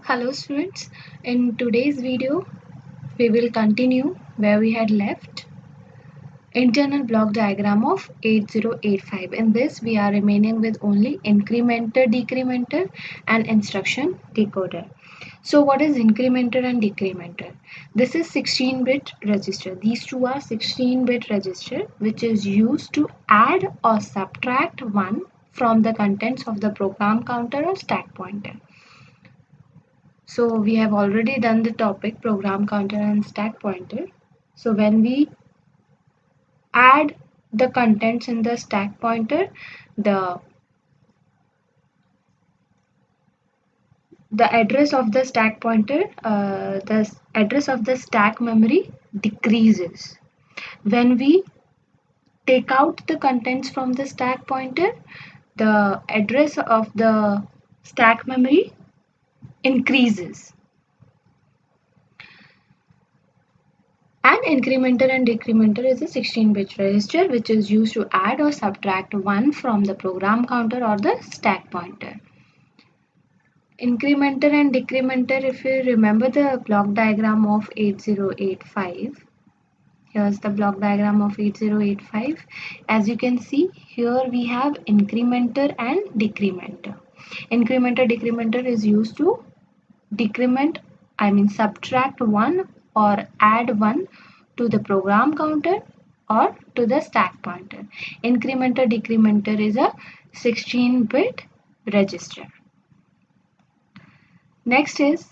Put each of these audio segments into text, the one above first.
Hello students, in today's video we will continue where we had left internal block diagram of 8085. In this we are remaining with only incrementer, decrementer and instruction decoder. So what is incrementer and decrementer? This is 16-bit register. These two are 16-bit register which is used to add or subtract 1 from the contents of the program counter or stack pointer. So we have already done the topic program counter and stack pointer. So when we add the contents in the stack pointer, the address of the stack pointer, the address of the stack memory decreases. When we take out the contents from the stack pointer, the address of the stack memory increases. An incrementer and decrementer is a 16-bit register which is used to add or subtract 1 from the program counter or the stack pointer. Incrementer and decrementer, if you remember the block diagram of 8085, here's the block diagram of 8085. As you can see, here we have incrementer and decrementer. Incrementer, decrementer is used to subtract 1 or add 1 to the program counter or to the stack pointer. Incrementer, decrementer is a 16-bit register. Next is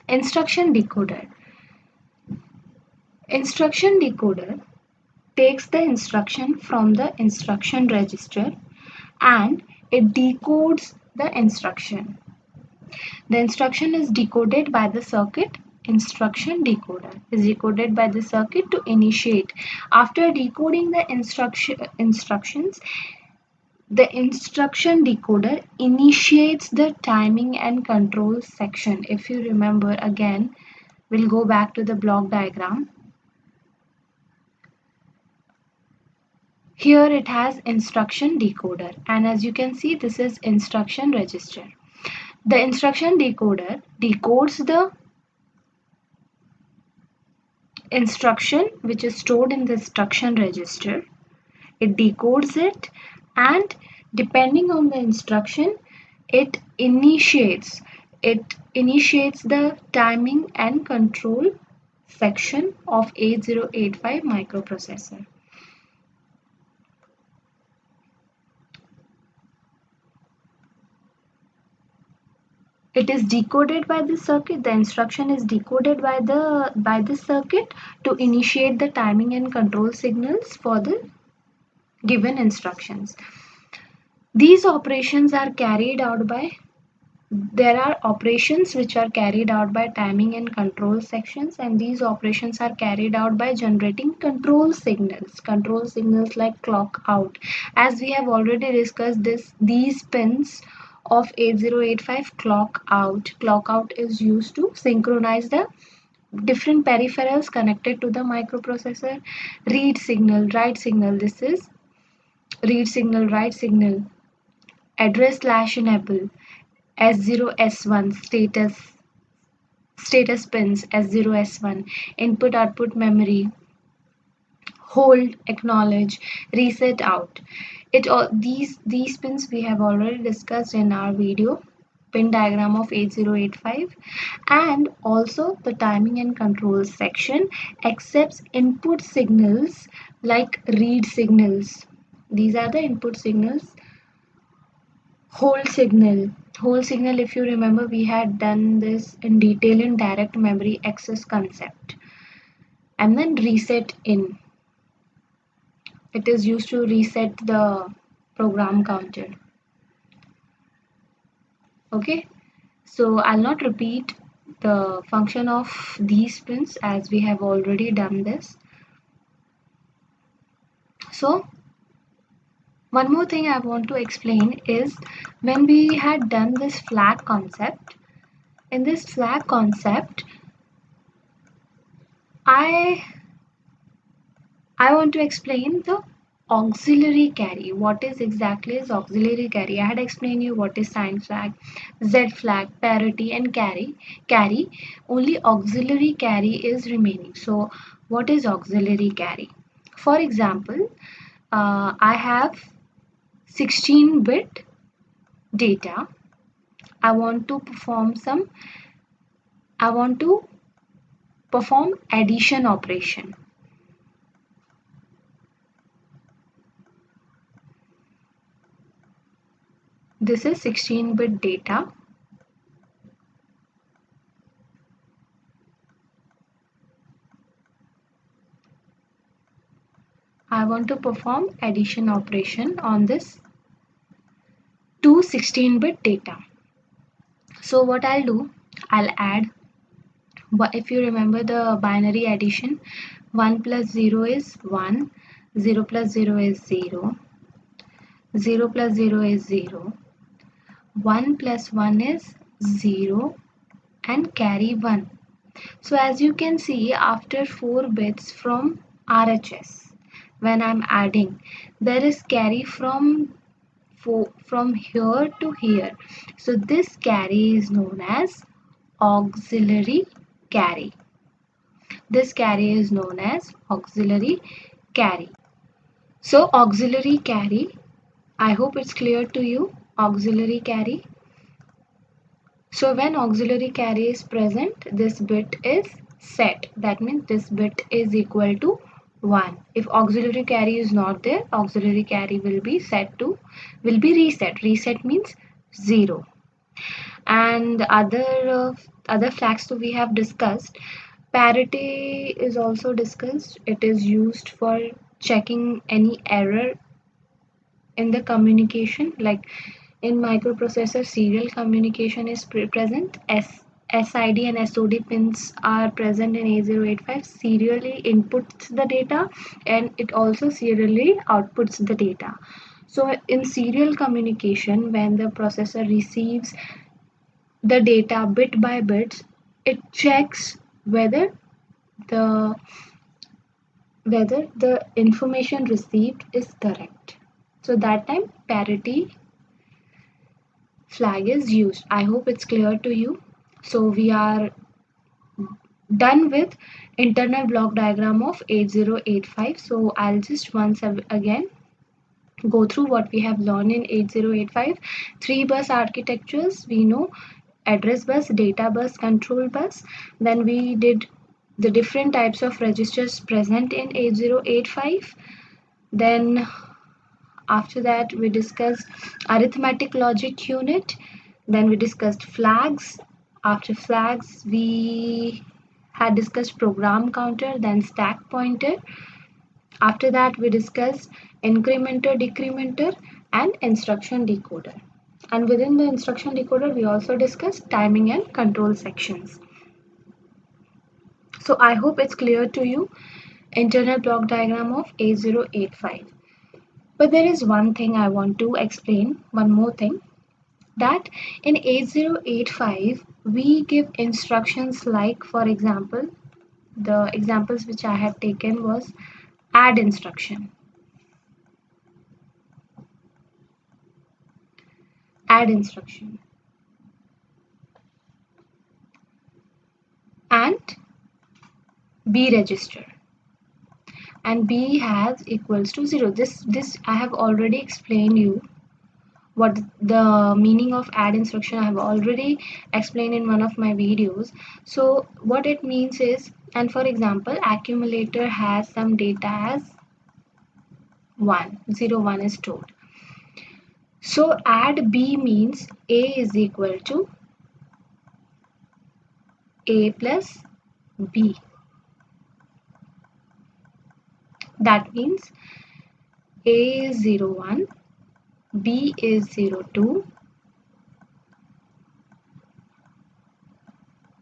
instruction decoder. Instruction decoder takes the instruction from the instruction register and it decodes the instruction. The instruction is decoded by the circuit. Instruction decoder is decoded by the circuit to initiate. After decoding the instructions, the instruction decoder initiates the timing and control section. If you remember, again, we'll go back to the block diagram. Here it has instruction decoder, and as you can see, this is instruction register. The instruction decoder decodes the instruction which is stored in the instruction register. It decodes it, and depending on the instruction, it initiates the timing and control section of 8085 microprocessor. It is decoded by the circuit. The instruction is decoded by the circuit to initiate the timing and control signals for the given instructions. These operations are carried out by There are operations which are carried out by timing and control sections, and these operations are carried out by generating control signals like clock out. As we have already discussed these pins of 8085 clock out is used to synchronize the different peripherals connected to the microprocessor. Read signal, write signal, this is read signal, write signal. Address slash enable, S0 S1 status pins, S0 S1 input output memory, hold, acknowledge, reset out. These pins we have already discussed in our video pin diagram of 8085, and also the timing and control section accepts input signals like read signals. These are the input signals. Hold signal, if you remember, we had done this in detail in direct memory access concept. And then reset in, it is used to reset the program counter. Okay, so I'll not repeat the function of these pins as we have already done this. So one more thing I want to explain is, when we had done this flag concept, in this flag concept, I want to explain the auxiliary carry. What is exactly is auxiliary carry? I had explained you what is sign flag, Z flag, parity and carry. Only auxiliary carry is remaining. So what is auxiliary carry? For example, I have 16-bit data. I want to perform addition operation. This is 16-bit data. I want to perform addition operation on this 16-bit data. So what I'll do, I'll add, if you remember the binary addition, 1 plus 0 is 1, 0 plus 0 is 0, 0 plus 0 is 0, 1 plus 1 is 0 and carry 1. So as you can see, after 4 bits from RHS, when I'm adding, there is carry from here to here. So this carry is known as auxiliary carry. This carry is known as auxiliary carry. So auxiliary carry, I hope it's clear to you, auxiliary carry. So when auxiliary carry is present, this bit is set. That means this bit is equal to 1. If auxiliary carry is not there, auxiliary carry will be reset. Reset means 0. And other flags we have discussed. Parity is also discussed. It is used for checking any error in the communication, like in microprocessor serial communication is present. SID and SOD pins are present in 8085. Serially inputs the data and it also serially outputs the data. So in serial communication, when the processor receives the data bit by bit, it checks whether the information received is correct. So that time parity flag is used. I hope it's clear to you. So we are done with internal block diagram of 8085. So I'll just once again go through what we have learned in 8085. 3-bus architectures, we know address bus, data bus, control bus. Then we did the different types of registers present in 8085. Then after that we discussed arithmetic logic unit. Then we discussed flags. After flags we had discussed program counter, then stack pointer. After that we discussed incrementer, decrementer and instruction decoder. And within the instruction decoder we also discussed timing and control sections. So I hope it's clear to you, internal block diagram of 8085. But there is one thing I want to explain, one more thing, that in 8085 we give instructions like, for example, the examples which I had taken was add instruction, add instruction, and B register, and B has equals to 0. This I have already explained you what the meaning of add instruction. I have already explained in one of my videos. So what it means is, and for example, accumulator has some data as 1, 0, 1 is stored. So add B means A is equal to A plus B. That means A is 0, 1, B is 0, 2,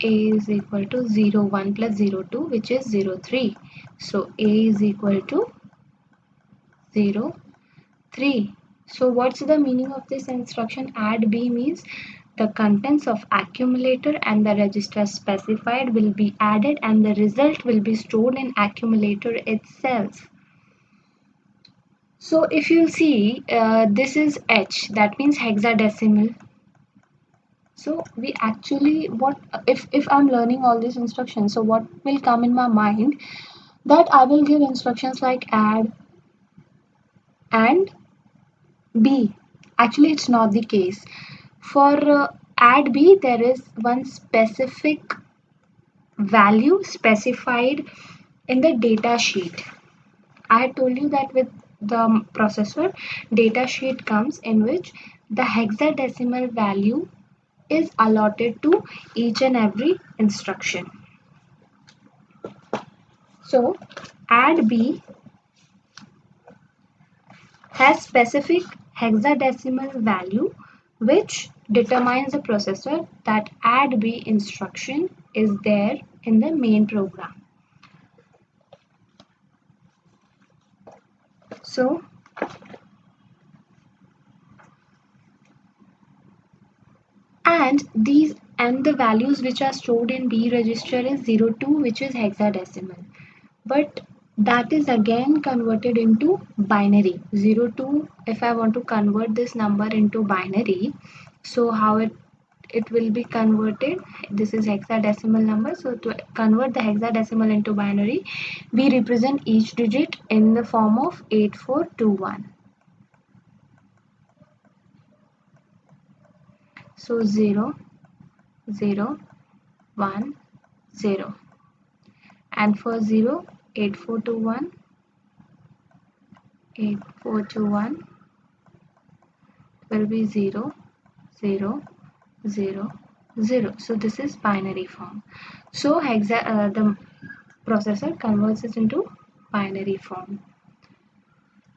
A is equal to 0, 1 plus 0, 2, which is 0, 3. So A is equal to 0, 3. So what's the meaning of this instruction? Add B means the contents of accumulator and the register specified will be added and the result will be stored in accumulator itself. So if you'll see, this is H, that means hexadecimal. So we actually, what if I'm learning all these instructions, so what will come in my mind, that I will give instructions like add and B. Actually, it's not the case. For add B, there is one specific value specified in the data sheet. I had told you that with the processor, data sheet comes in which the hexadecimal value is allotted to each and every instruction. So add B has specific hexadecimal value which determines the processor that add B instruction is there in the main program. So and the values which are stored in B register is 02, which is hexadecimal, but that is again converted into binary. 02, if I want to convert this number into binary, so how it will be converted, this is hexadecimal number, so to convert the hexadecimal into binary, we represent each digit in the form of 8421. So 0 0 1 0, and for 0, 8421 8421 will be 0 0 0 0. So this is binary form. So the processor converts it into binary form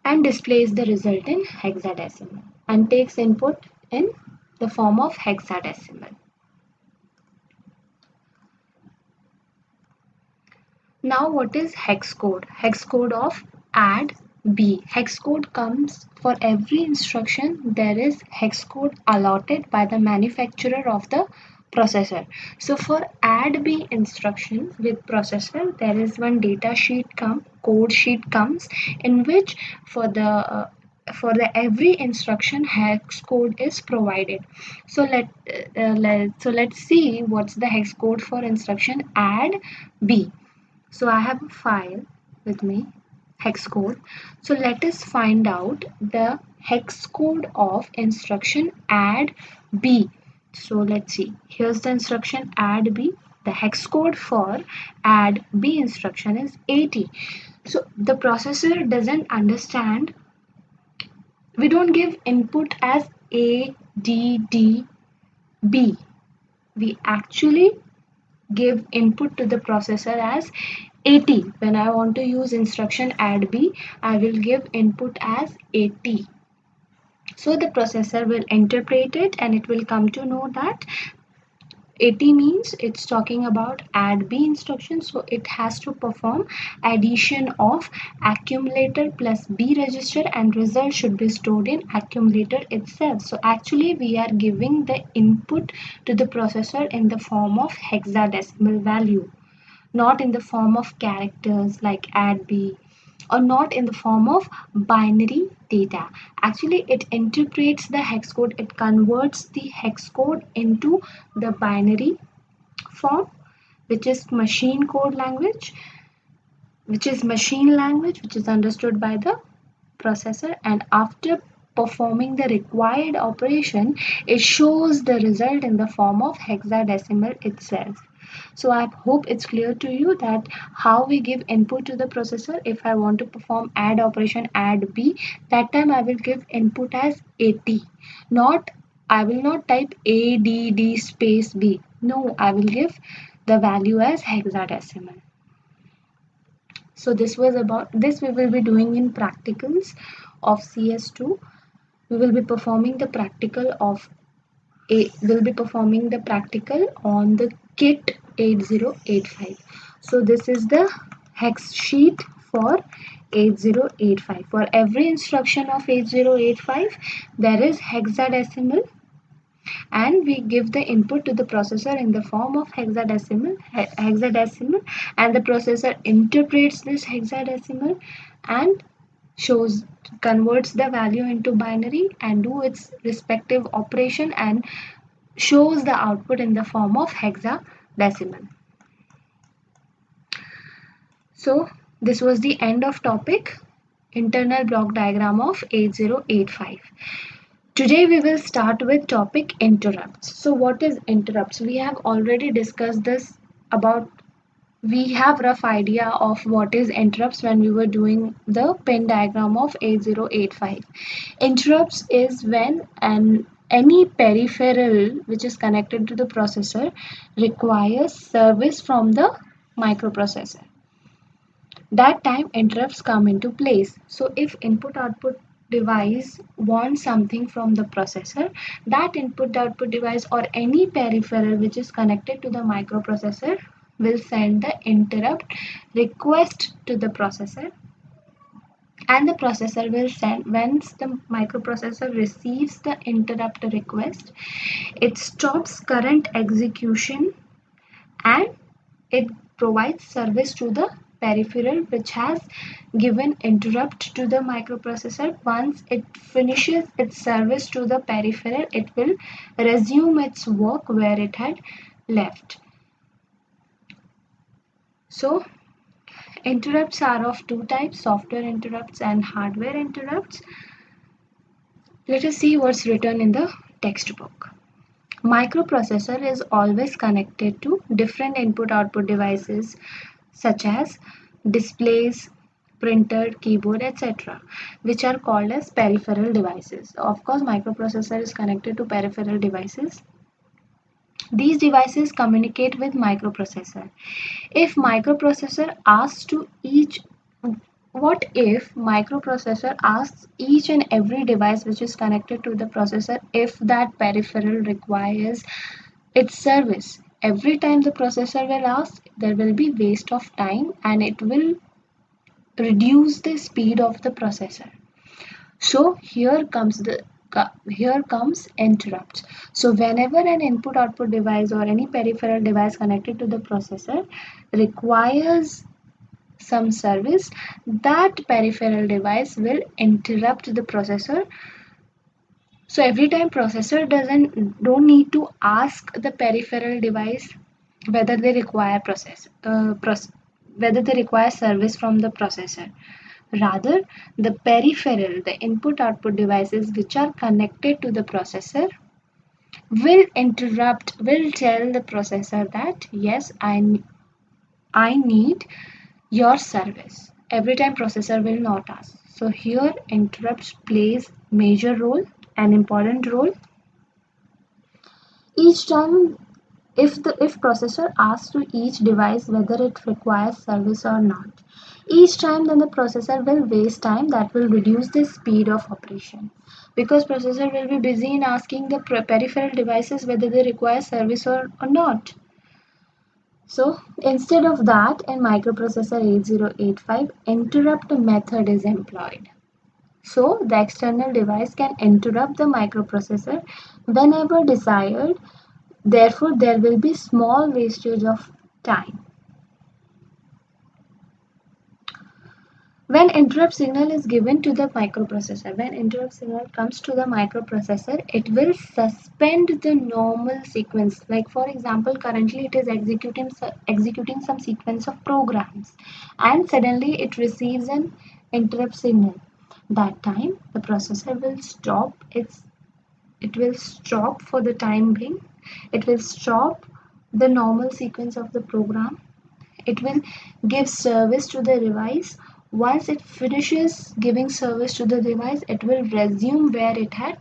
and displays the result in hexadecimal and takes input in the form of hexadecimal. Now what is hex code? Hex code of add B. Hex code comes for every instruction. There is hex code allotted by the manufacturer of the processor. So for add B instruction with processor, there is one data sheet code sheet comes in which for the every instruction hex code is provided. So let's see what's the hex code for instruction add B. So I have a file with me, hex code. So let us find out the hex code of instruction add B. So let's see. Here's the instruction add B. The hex code for add B instruction is 80. So the processor doesn't understand. We don't give input as A, D, D, B. We actually give input to the processor as 80. When I want to use instruction add B, I will give input as 80. So the processor will interpret it and it will come to know that 80 means it's talking about add B instruction, so it has to perform addition of accumulator plus B register and result should be stored in accumulator itself. So actually we are giving the input to the processor in the form of hexadecimal value, not in the form of characters like add B, or not in the form of binary data. Actually, it interprets the hex code, it converts the hex code into the binary form, which is machine code language, which is machine language, which is understood by the processor, and after performing the required operation, it shows the result in the form of hexadecimal itself. So I hope it's clear to you that how we give input to the processor. If I want to perform add operation add B, that time I will give input as 80. Not, I will not type ADD space B. No, I will give the value as hexadecimal. So this was about this we will be doing in practicals of CS2. We will be performing the practical of will be performing the practical on the kit 8085. So this is the hex sheet for 8085. For every instruction of 8085, there is hexadecimal and we give the input to the processor in the form of hexadecimal, and the processor interprets this hexadecimal and shows converts the value into binary and do its respective operation and shows the output in the form of hexadecimal. So this was the end of topic internal block diagram of 8085. Today we will start with topic interrupts. So what is interrupts? We have already discussed this about we have rough idea of what is interrupts when we were doing the Venn diagram of 8085. Interrupts is when any peripheral which is connected to the processor requires service from the microprocessor. That time interrupts come into place. So if input output device wants something from the processor, that input output device or any peripheral which is connected to the microprocessor will send the interrupt request to the processor, and the processor will send, once the microprocessor receives the interrupt request, it stops current execution and it provides service to the peripheral which has given interrupt to the microprocessor. Once it finishes its service to the peripheral, it will resume its work where it had left. So interrupts are of two types, software interrupts and hardware interrupts. Let us see what's written in the textbook. Microprocessor is always connected to different input-output devices such as displays, printer, keyboard, etc., which are called as peripheral devices. Of course, microprocessor is connected to peripheral devices. These devices communicate with microprocessor. If microprocessor asks to each What if microprocessor asks each and every device which is connected to the processor if that peripheral requires its service? Every time the processor will ask, there will be waste of time and it will reduce the speed of the processor. So here comes interrupts. So whenever an input output device or any peripheral device connected to the processor requires some service, that peripheral device will interrupt the processor. So every time processor don't need to ask the peripheral device whether they require whether they require service from the processor. Rather, the peripheral, the input output devices which are connected to the processor will tell the processor that yes, I need your service. Every time processor will not ask. So here interrupts plays major role, an important role. Each time if processor asks to each device whether it requires service or not, each time then the processor will waste time, that will reduce the speed of operation because processor will be busy in asking the peripheral devices whether they require service or not. So instead of that, in microprocessor 8085, interrupt method is employed. So the external device can interrupt the microprocessor whenever desired. Therefore, there will be small wastage of time. When interrupt signal is given to the microprocessor, when interrupt signal comes to the microprocessor, it will suspend the normal sequence. Like for example, currently it is executing some sequence of programs and suddenly it receives an interrupt signal. That time the processor will stop for the time being. It will stop the normal sequence of the program. It will give service to the device. Once it finishes giving service to the device, it will resume where it had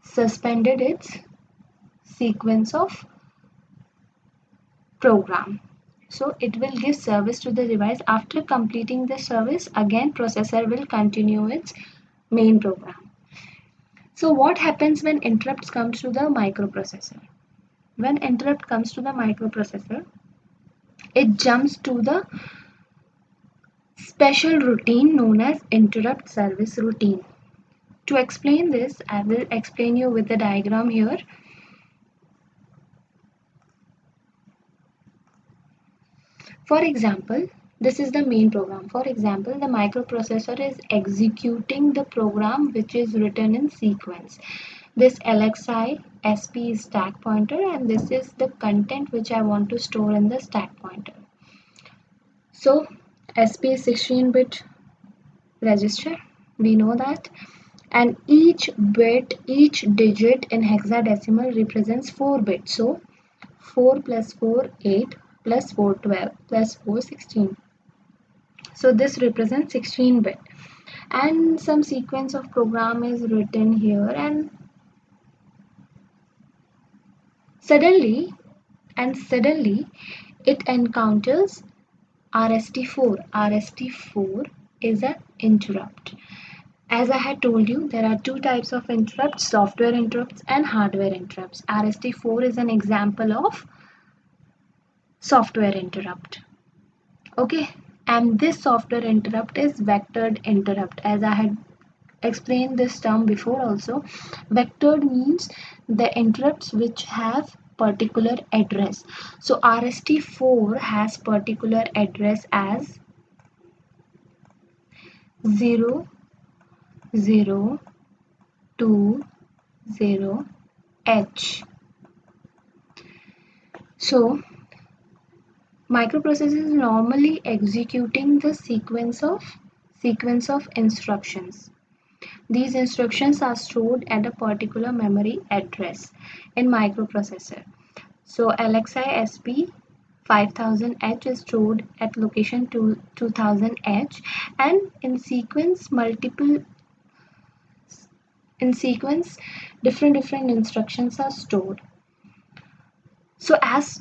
suspended its sequence of program. So it will give service to the device. After completing the service, again processor will continue its main program. So what happens when interrupts comes to the microprocessor? When interrupt comes to the microprocessor, it jumps to the special routine known as interrupt service routine. To explain this, I will explain you with the diagram here. For example, This is the main program. For example, the microprocessor is executing the program which is written in sequence. This LXI SP is stack pointer, and this is the content which I want to store in the stack pointer. So SP is 16-bit register, we know that, and each bit, each digit in hexadecimal represents 4 bits. So 4 plus 4 8 plus 4 12 plus 4 16. So this represents 16-bit, and some sequence of program is written here, and suddenly it encounters RST4. RST4 is an interrupt. As I had told you, there are two types of interrupts: software interrupts and hardware interrupts. RST4 is an example of software interrupt. Okay, and this software interrupt is vectored interrupt. As I had explained this term before also, vectored means the interrupts which have particular address. So RST4 has particular address as 0 0 2 0 H. So microprocessor is normally executing the sequence of instructions. These instructions are stored at a particular memory address in microprocessor. So LXI SP 5000H is stored at location 2000H, and in sequence different instructions are stored. So as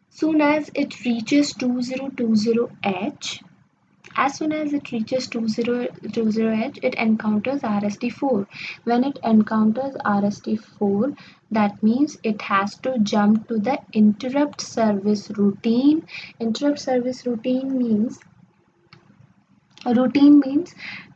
soon as it reaches 2020H, as soon as it reaches 2020H, it encounters RST4. When it encounters RST4, that means it has to jump to the interrupt service routine. Interrupt service routine means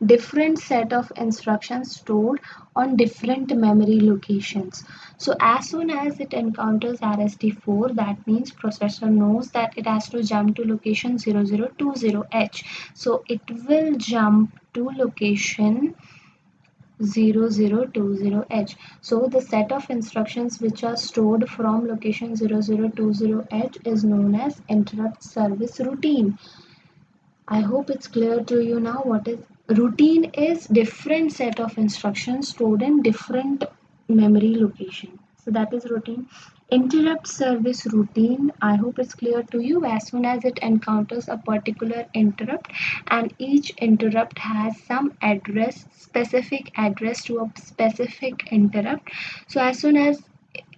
different set of instructions stored on different memory locations. So as soon as it encounters RST4, that means processor knows that it has to jump to location 0020H. So it will jump to location 0020H. So the set of instructions which are stored from location 0020H is known as interrupt service routine. I hope it's clear to you now what is routine is different set of instructions stored in different memory location. So that is routine. Interrupt service routine, I hope it's clear to you. As soon as it encounters a particular interrupt, and each interrupt has some address, specific address to a specific interrupt. So as soon as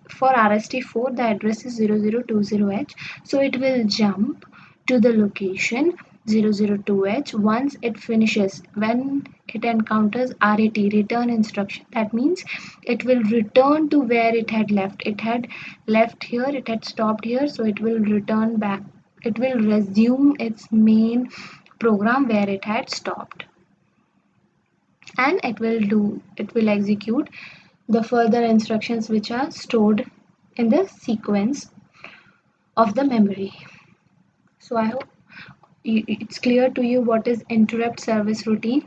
for RST4 the address is 0020H, so it will jump to the location 002H. Once it finishes, when it encounters RAT, return instruction, that means it will return to where it had left. It had left here, it had stopped here, so it will return back. It will resume its main program where it had stopped, and it will execute the further instructions which are stored in the sequence of the memory. So I hope it's clear to you what is interrupt service routine.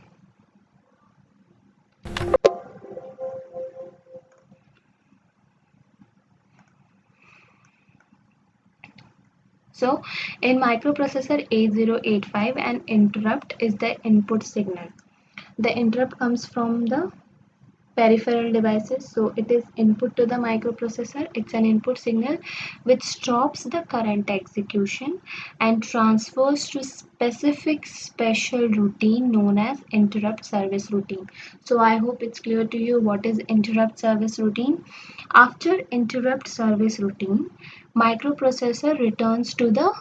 So in microprocessor 8085, an interrupt is the input signal. The interrupt comes from the peripheral devices, so it is input to the microprocessor. It's an input signal which stops the current execution and transfers to specific special routine known as interrupt service routine. So I hope it's clear to you what is interrupt service routine. After interrupt service routine, microprocessor returns to the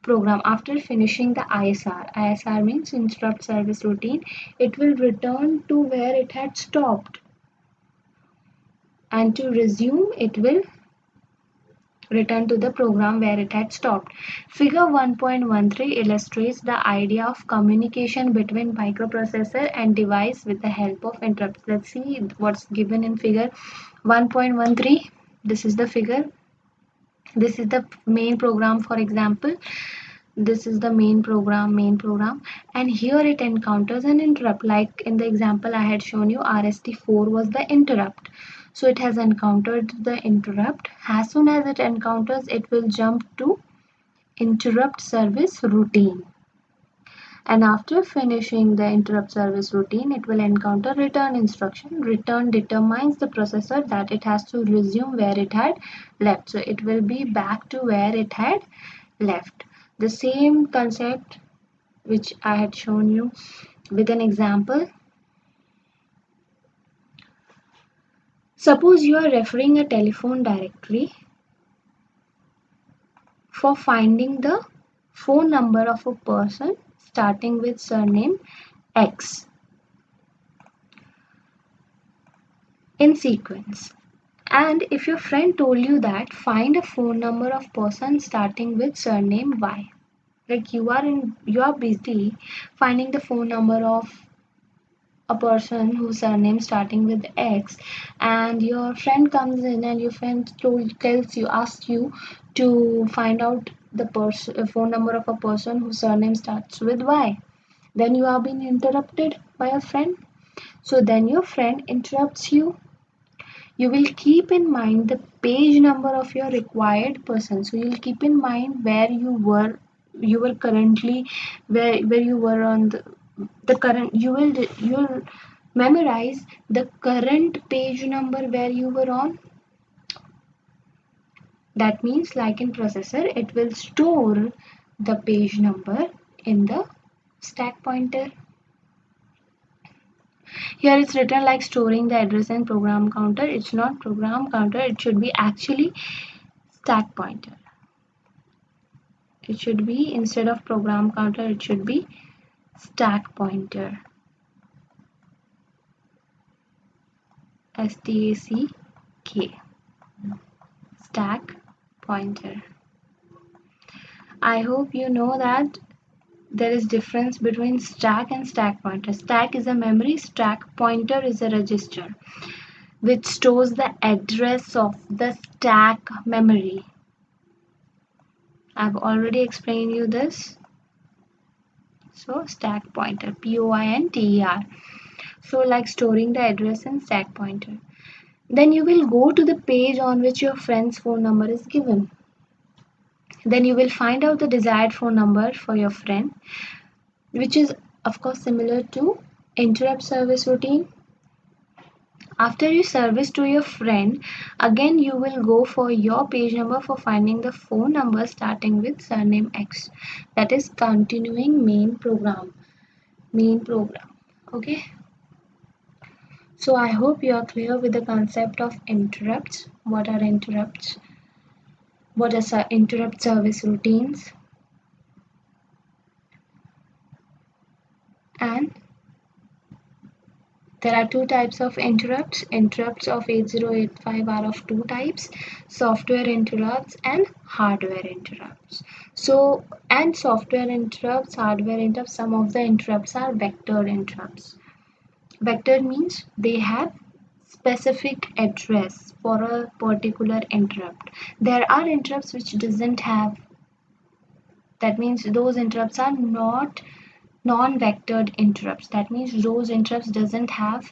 program. After finishing the ISR means interrupt service routine, it will return to where it had stopped, and to resume it will return to the program where it had stopped. Figure 1.13 illustrates the idea of communication between microprocessor and device with the help of interrupts. Let's see what's given in figure 1.13. This is the figure. This is the main program. For example, this is the main program, and here it encounters an interrupt. Like in the example I had shown you, RST4 was the interrupt. So it has encountered the interrupt. As soon as it encounters, it will jump to interrupt service routine. And after finishing the interrupt service routine, it will encounter return instruction. Return determines the processor that it has to resume where it had left. So it will be back to where it had left. The same concept which I had shown you with an example. Suppose you are referring a telephone directory for finding the phone number of a person starting with surname X in sequence. And if your friend told you that find a phone number of person starting with surname Y, like you are busy finding the phone number of a person whose surname starting with X, and your friend comes in and your friend asks you to find out the phone number of a person whose surname starts with Y. Then you are being interrupted by a friend. So then your friend interrupts you. You will keep in mind the page number of your required person. So you'll keep in mind where you were currently, where you were on the current, you'll memorize the current page number where you were on. That means, like in processor, it will store the page number in the stack pointer. Here it's written like storing the address and program counter. It's not program counter, it should be actually stack pointer. It should be, instead of program counter, it should be stack pointer. STACK. Stack pointer. I hope you know that there is difference between stack and stack pointer. Stack is a memory, stack pointer is a register which stores the address of the stack memory. I've already explained you this. So stack pointer, POINTER. So like storing the address in stack pointer. Then you will go to the page on which your friend's phone number is given. Then you will find out the desired phone number for your friend, which is of course similar to interrupt service routine. After you service to your friend, again you will go for your page number for finding the phone number starting with surname X. That is continuing main program. Okay. So I hope you are clear with the concept of interrupts. What are interrupts? What are interrupt service routines? And there are two types of interrupts. Interrupts of 8085 are of two types: software interrupts and hardware interrupts. So, and software interrupts, hardware interrupts, some of the interrupts are vector interrupts. Vector means they have specific address for a particular interrupt. There are interrupts which doesn't have. That means those interrupts are not non-vectored interrupts. That means those interrupts doesn't have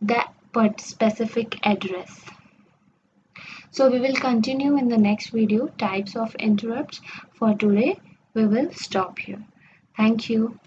that but specific address. So we will continue in the next video types of interrupts. For today we will stop here. Thank you.